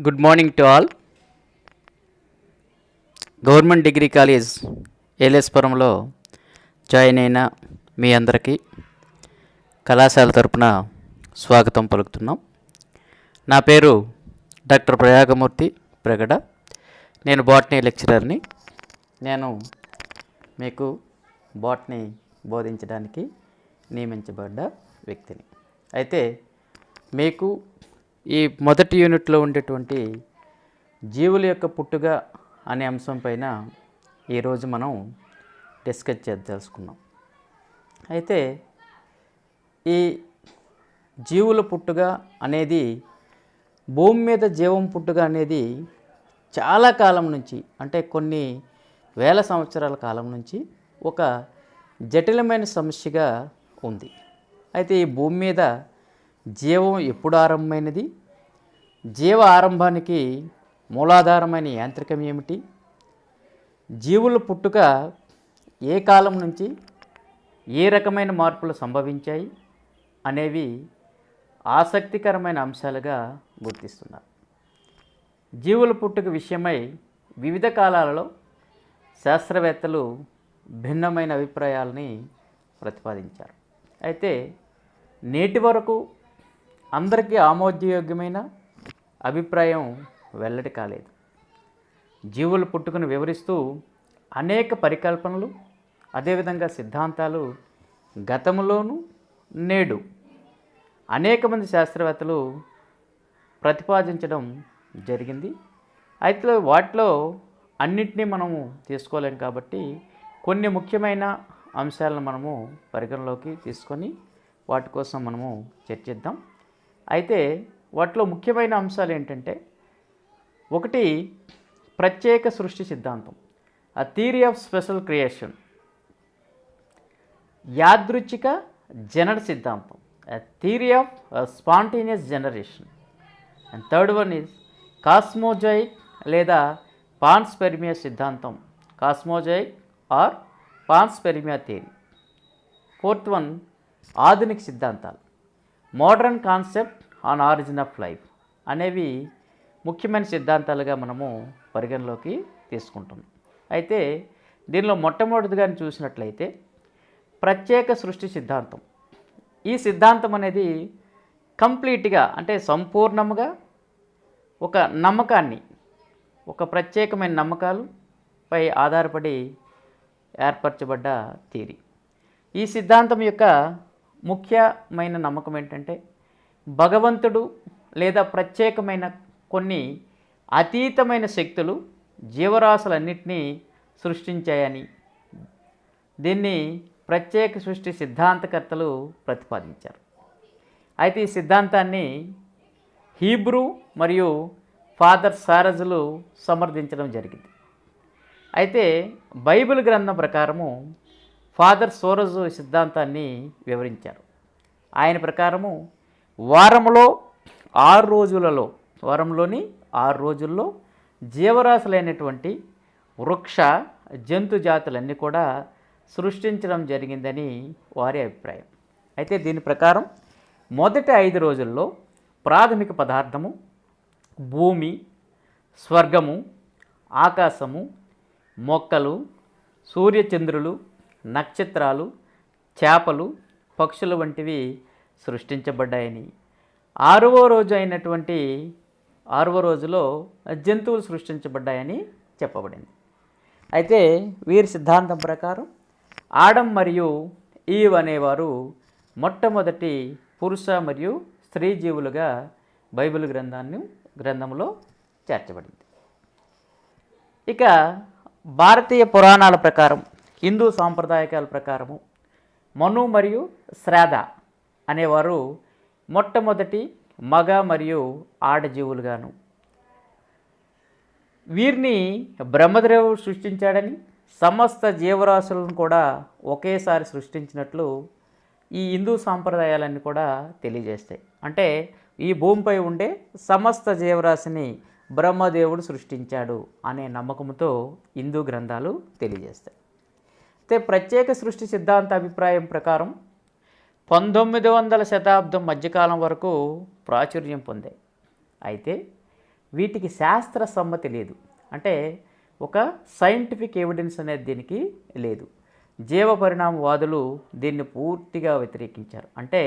Good morning to all. Government degree college ఏలేశ్వరంలో join అయిన మీ అందరికీ కళాశాల తరపున స్వాగతం పలుకుతున్నాం. నా పేరు డాక్టర్ ప్రయాగమూర్తి ప్రగడ. నేను బాటనీ లెక్చరర్ని. నేను మీకు బాటనీ బోధించడానికి నియమించబడ్డ వ్యక్తిని. అయితే మీకు ఈ మొదటి యూనిట్లో ఉండేటువంటి జీవుల యొక్క పుట్టుక అనే అంశం పైన ఈరోజు మనం డిస్కస్ తెలుసుకున్నాం. అయితే ఈ జీవుల పుట్టుక అనేది, భూమి మీద జీవం పుట్టుక అనేది చాలా కాలం నుంచి, అంటే కొన్ని వేల సంవత్సరాల కాలం నుంచి ఒక జటిలమైన సమస్యగా ఉంది. అయితే ఈ భూమి మీద జీవం ఎప్పుడు ఆరంభమైనది, జీవ ఆరంభానికి మూలాధారమైన యాంత్రికం ఏమిటి, జీవుల పుట్టుక ఏ కాలం నుంచి ఏ రకమైన మార్పులు సంభవించాయి అనేవి ఆసక్తికరమైన అంశాలుగా గుర్తిస్తున్నారు. జీవుల పుట్టుక విషయమై వివిధ కాలాలలో శాస్త్రవేత్తలు భిన్నమైన అభిప్రాయాలని ప్రతిపాదించారు. అయితే నేటి వరకు అందరికీ ఆమోదయోగ్యమైన అభిప్రాయం వెల్లడి కాలేదు. జీవుల పుట్టుకను వివరిస్తూ అనేక పరికల్పనలు, అదేవిధంగా సిద్ధాంతాలు గతంలోనూ నేడు అనేక మంది శాస్త్రవేత్తలు ప్రతిపాదించడం జరిగింది. అయితే వాటిలో అన్నింటినీ మనము తీసుకోలేం కాబట్టి కొన్ని ముఖ్యమైన అంశాలను మనము పరిగణలోకి తీసుకొని వాటి కోసం మనము చర్చిద్దాం. అయితే వాటిలో ముఖ్యమైన అంశాలు ఏంటంటే, ఒకటి ప్రత్యేక సృష్టి సిద్ధాంతం, ఆ థియరీ ఆఫ్ స్పెషల్ క్రియేషన్. యాదృచ్ఛిక జనన సిద్ధాంతం, a theory of spontaneous generation. And third one is కాస్మోజాయిక్ లేదా పాన్స్పెర్మియా సిద్ధాంతం, cosmozoic or panspermia theory. Fourth one ఆధునిక సిద్ధాంతాలు, modern concept on origin of life అనేవి ముఖ్యమైన సిద్ధాంతాలుగా మనము పరిగణలోకి తీసుకుంటున్నాం. అయితే దీనిలో మొట్టమొదటిగా చూసినట్లయితే ప్రత్యేక సృష్టి సిద్ధాంతం. ఈ సిద్ధాంతం అనేది కంప్లీట్గా, అంటే సంపూర్ణముగా ఒక నమ్మకాన్ని, ఒక ప్రత్యేకమైన నమ్మకాలు పై ఆధారపడి ఏర్పరచబడ్డ థియరీ. ఈ సిద్ధాంతం యొక్క ముఖ్యమైన నమ్మకం ఏంటంటే, భగవంతుడు లేదా ప్రత్యేకమైన కొన్ని అతీతమైన శక్తులు జీవరాశులన్నింటినీ సృష్టించాయని దీన్ని ప్రత్యేక సృష్టి సిద్ధాంతకర్తలు ప్రతిపాదించారు. అయితే ఈ సిద్ధాంతాన్ని హీబ్రూ మరియు ఫాదర్ సారజులు సమర్థించడం జరిగింది. అయితే బైబిల్ గ్రంథం ప్రకారము ఫాదర్ సోరజు సిద్ధాంతాన్ని వివరించారు. ఆయన ప్రకారము వారంలోని 6 రోజుల్లో జీవరాశులైనటువంటి వృక్ష జంతు జాతులన్నీ కూడా సృష్టించడం జరిగిందని వారి అభిప్రాయం. అయితే దీని ప్రకారం మొదటి 5 రోజుల్లో ప్రాథమిక పదార్థము, భూమి, స్వర్గము, ఆకాశము, మొక్కలు, సూర్యచంద్రులు, నక్షత్రాలు, చేపలు, పక్షులు వంటివి సృష్టించబడ్డాయని, 6వ రోజులో జంతువులు సృష్టించబడ్డాయని చెప్పబడింది. అయితే వీరి సిద్ధాంతం ప్రకారం ఆడమ్ మరియు ఈవ్ అనేవారు మొట్టమొదటి పురుష మరియు స్త్రీ జీవులుగా బైబిల్ గ్రంథంలో చేర్చబడింది. ఇక భారతీయ పురాణాల ప్రకారం, హిందూ సాంప్రదాయకాల ప్రకారము మను మరియు శ్రాద్ధ అనేవారు మొట్టమొదటి మగ మరియు ఆడజీవులుగాను, వీరిని బ్రహ్మదేవుడు సృష్టించాడని, సమస్త జీవరాశులను కూడా ఒకేసారి సృష్టించినట్లు ఈ హిందూ సాంప్రదాయాలన్నీ కూడా తెలియజేస్తాయి. అంటే ఈ భూమిపై ఉండే సమస్త జీవరాశిని బ్రహ్మదేవుడు సృష్టించాడు అనే నమ్మకంతో హిందూ గ్రంథాలు తెలియజేస్తాయి. అయితే ప్రత్యేక సృష్టి సిద్ధాంత అభిప్రాయం ప్రకారం 1900వ శతాబ్దం మధ్యకాలం వరకు ప్రాచుర్యం పొందాయి. అయితే వీటికి శాస్త్ర సమ్మతి లేదు. అంటే ఒక సైంటిఫిక్ ఎవిడెన్స్ అనేది దీనికి లేదు. జీవ పరిణామవాదులు దీన్ని పూర్తిగా వ్యతిరేకించారు. అంటే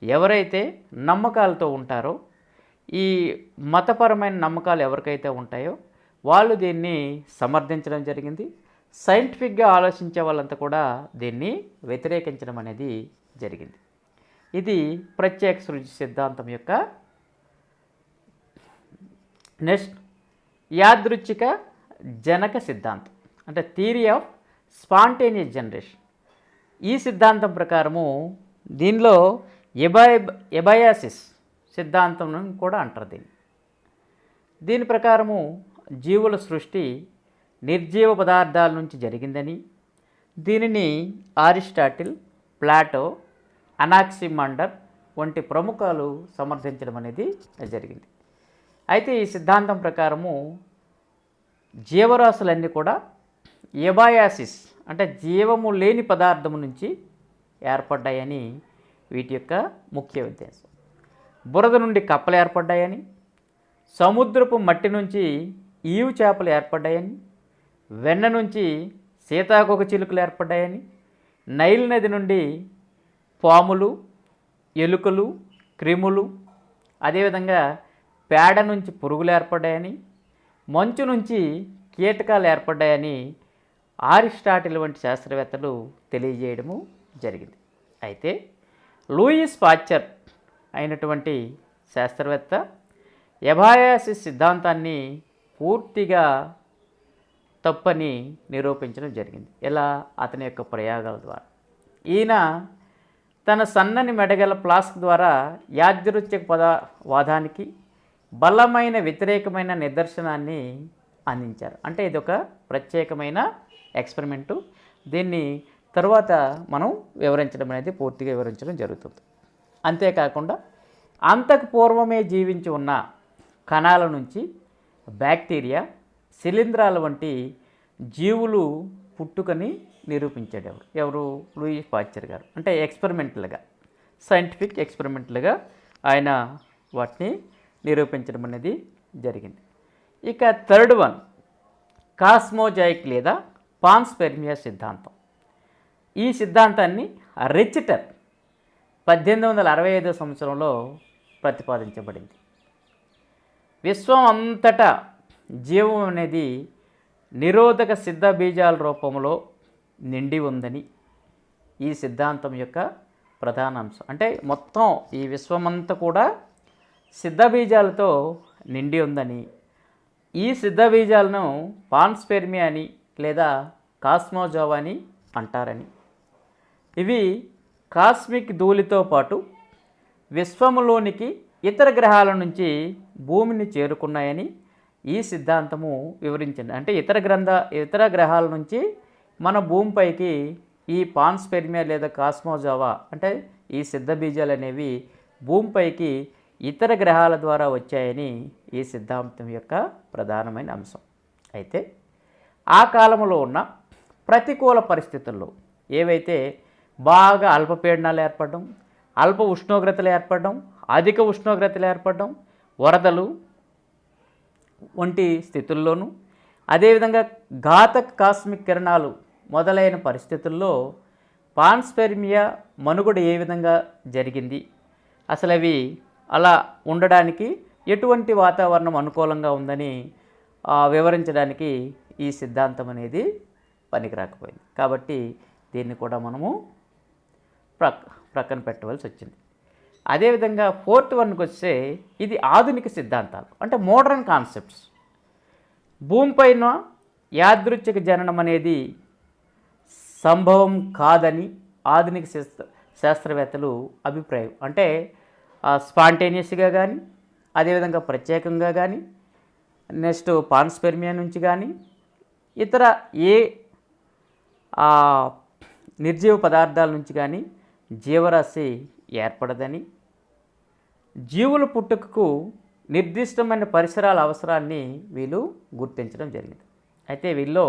ఎవరైతే నమ్మకాలతో ఉంటారో, ఈ మతపరమైన నమ్మకాలు ఎవరికైతే ఉంటాయో వాళ్ళు దీన్ని సమర్థించడం జరిగింది. సైంటిఫిక్గా ఆలోచించే వాళ్ళంతా కూడా దీన్ని వ్యతిరేకించడం అనేది జరిగింది. ఇది ప్రత్యేక సృష్టి సిద్ధాంతం యొక్క. నెక్స్ట్, యాదృచ్ఛిక జనక సిద్ధాంతం అంటే థియరీ ఆఫ్ స్పాంటేనియస్ జనరేషన్. ఈ సిద్ధాంతం ప్రకారము దీనిలో ఎబయాసిస్ సిద్ధాంతం కూడా అంటారు దీని ప్రకారము జీవుల సృష్టి నిర్జీవ పదార్థాల నుంచి జరిగిందని, దీనిని అరిస్టాటిల్, ప్లాటో, అనాక్సిమాండర్ వంటి ప్రముఖులు సమర్థించడం అనేది జరిగింది. అయితే ఈ సిద్ధాంతం ప్రకారము జీవరాశులన్నీ కూడా ఎబయాసిస్ అంటే జీవము లేని పదార్థము నుంచి ఏర్పడ్డాయని వీటి యొక్క ముఖ్య ఉద్దేశం. బురద నుండి కప్పలు ఏర్పడ్డాయని, సముద్రపు మట్టి నుంచి ఈవు చేపలు ఏర్పడ్డాయని, వెన్న నుంచి సీతాకోక చిలుకలు ఏర్పడ్డాయని, నైల్ నది నుండి పాములు, ఎలుకలు, క్రిములు, అదేవిధంగా పేడ నుంచి పురుగులు ఏర్పడ్డాయని, మంచు నుంచి కీటకాలు ఏర్పడ్డాయని అరిస్టాటిల్ వంటి శాస్త్రవేత్తలు తెలియజేయడము జరిగింది. అయితే లూయిస్ పాశ్చర్ అయినటువంటి శాస్త్రవేత్త ఎబయాసిస్ సిద్ధాంతాన్ని పూర్తిగా తప్పని నిరూపించడం జరిగింది. ఎలా? అతని యొక్క ప్రయోగాల ద్వారా. ఈయన తన సన్నని మెడగల ఫ్లాస్క్ ద్వారా యాదృచ్ఛిక వాదానికి బలమైన వ్యతిరేకమైన నిదర్శనాన్ని అందించారు. అంటే ఇది ఒక ప్రత్యేకమైన ఎక్స్పెరిమెంటు. దీన్ని తరువాత మనం పూర్తిగా వివరించడం జరుగుతుంది. అంతేకాకుండా అంతకు పూర్వమే జీవించి ఉన్న కణాల నుంచి బ్యాక్టీరియా, శిలీంధ్రాల వంటి జీవులు పుట్టుకని నిరూపించాడు. ఎవరు? లూయిస్ పాశ్చర్ గారు. అంటే ఎక్స్పెరిమెంటల్గా, సైంటిఫిక్ ఎక్స్పెరిమెంటల్గా ఆయన వాటిని నిరూపించడం అనేది జరిగింది. ఇక థర్డ్ వన్, కాస్మోజాయిక్ లేదా పాన్స్పెర్మియా సిద్ధాంతం. ఈ సిద్ధాంతాన్ని రిచటర్ 1865 సంవత్సరంలో ప్రతిపాదించబడింది. విశ్వం అంతటా జీవం అనేది నిరోధక సిద్ధ బీజాల రూపంలో నిండి ఉందని ఈ సిద్ధాంతం యొక్క ప్రధాన అంశం. అంటే మొత్తం ఈ విశ్వమంతా కూడా సిద్ధ బీజాలతో నిండి ఉందని, ఈ సిద్ధ బీజాలను పాన్స్పెర్మియా అని లేదా కాస్మోజోవా అని అంటారని, ఇవి కాస్మిక్ ధూళితో పాటు విశ్వములోనికి ఇతర గ్రహాల నుంచి భూమిని చేరుకున్నాయని ఈ సిద్ధాంతము వివరించింది. అంటే ఇతర గ్రహాల నుంచి మన భూమిపైకి ఈ పాన్స్పెర్మియా లేదా కాస్మోజోవా అంటే ఈ సిద్ధ బీజాలు అనేవి భూమిపైకి ఇతర గ్రహాల ద్వారా వచ్చాయని ఈ సిద్ధాంతం యొక్క ప్రధానమైన అంశం. అయితే ఆ కాలంలో ఉన్న ప్రతికూల పరిస్థితుల్లో ఏవైతే బాగా అల్పపీడనాలు ఏర్పడడం, అల్ప ఉష్ణోగ్రతలు ఏర్పడడం, అధిక ఉష్ణోగ్రతలు ఏర్పడడం, వరదలు వంటి స్థితుల్లోనూ, అదేవిధంగా ఘాతక కాస్మిక్ కిరణాలు మొదలైన పరిస్థితుల్లో పాన్స్పెర్మియా మనుగడ ఏ విధంగా జరిగింది, అసలు అవి అలా ఉండడానికి ఎటువంటి వాతావరణం అనుకూలంగా ఉందని వివరించడానికి ఈ సిద్ధాంతం అనేది పనికిరాకపోయింది. కాబట్టి దీన్ని కూడా మనము ప్రక్కన పెట్టవలసి వచ్చింది. అదేవిధంగా ఫోర్త్ వన్కి వస్తే ఇది ఆధునిక సిద్ధాంతాలు అంటే మోడర్న్ కాన్సెప్ట్స్. భూమిపైన యాదృచ్ఛిక జననం అనేది సంభవం కాదని ఆధునిక శాస్త్రవేత్తలు అభిప్రాయం. అంటే స్పాంటేనియస్గా కానీ, అదేవిధంగా ప్రత్యేకంగా కానీ, నెక్స్ట్ పాన్స్పెర్మియా నుంచి కానీ, ఇతర ఏ నిర్జీవ పదార్థాల నుంచి కానీ జీవరాశి ఏర్పడదని, జీవుల పుట్టుకకు నిర్దిష్టమైన పరిసరాల అవసరాన్ని వీళ్ళు గుర్తించడం జరిగింది. అయితే వీళ్ళు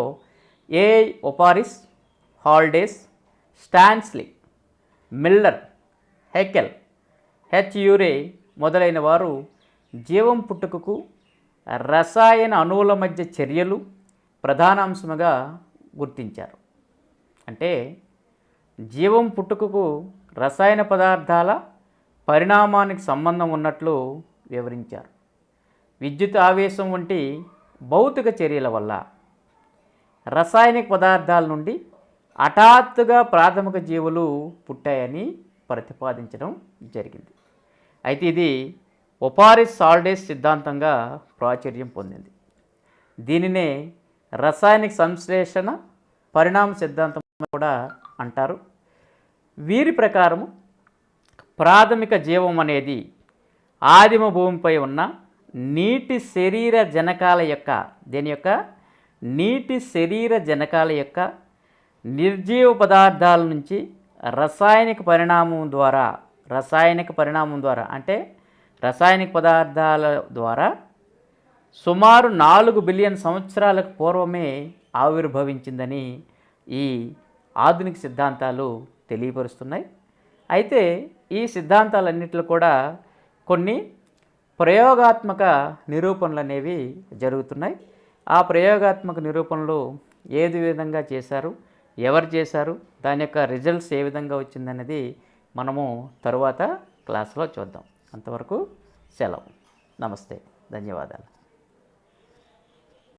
A I Oparin, Haldane, Stanley, Miller, Haeckel, H Urey మొదలైన వారు జీవం పుట్టుకకు రసాయన అణువుల మధ్య చర్యలు ప్రధాన అంశముగా గుర్తించారు. అంటే జీవం పుట్టుకకు రసాయన పదార్థాల పరిణామానికి సంబంధం ఉన్నట్లు వివరించారు. విద్యుత్ ఆవేశం వంటి భౌతిక చర్యల వల్ల రసాయనిక పదార్థాల నుండి హఠాత్తుగా ప్రాథమిక జీవులు పుట్టాయని ప్రతిపాదించడం జరిగింది. అయితే ఇది ఒపారిస్ సాల్డేస్ సిద్ధాంతంగా ప్రాచుర్యం పొందింది. దీనినే రసాయనిక సంశ్లేషణ పరిణామ సిద్ధాంతం కూడా అంటారు. వీరి ప్రకారం ప్రాథమిక జీవం అనేది ఆదిమ భూమిపై ఉన్న నీటి శరీర జనకాల యొక్క నీటి శరీర జనకాల యొక్క నిర్జీవ పదార్థాల నుంచి రసాయనిక పరిణామం ద్వారా అంటే రసాయనిక పదార్థాల ద్వారా సుమారు 4 బిలియన్ సంవత్సరాలకు పూర్వమే ఆవిర్భవించిందని ఈ ఆధునిక సిద్ధాంతాలు తెలియపరుస్తున్నాయి. అయితే ఈ సిద్ధాంతాలన్నింటిలో కూడా కొన్ని ప్రయోగాత్మక నిరూపణలు అనేవి జరుగుతున్నాయి. ఆ ప్రయోగాత్మక నిరూపణలు ఏది విధంగా చేశారు, ఎవరు చేశారు, దాని యొక్క రిజల్ట్స్ ఏ విధంగా వచ్చిందనేది మనము తరువాత క్లాస్లో చూద్దాం. అంతవరకు సెలవు. నమస్తే, ధన్యవాదాలు.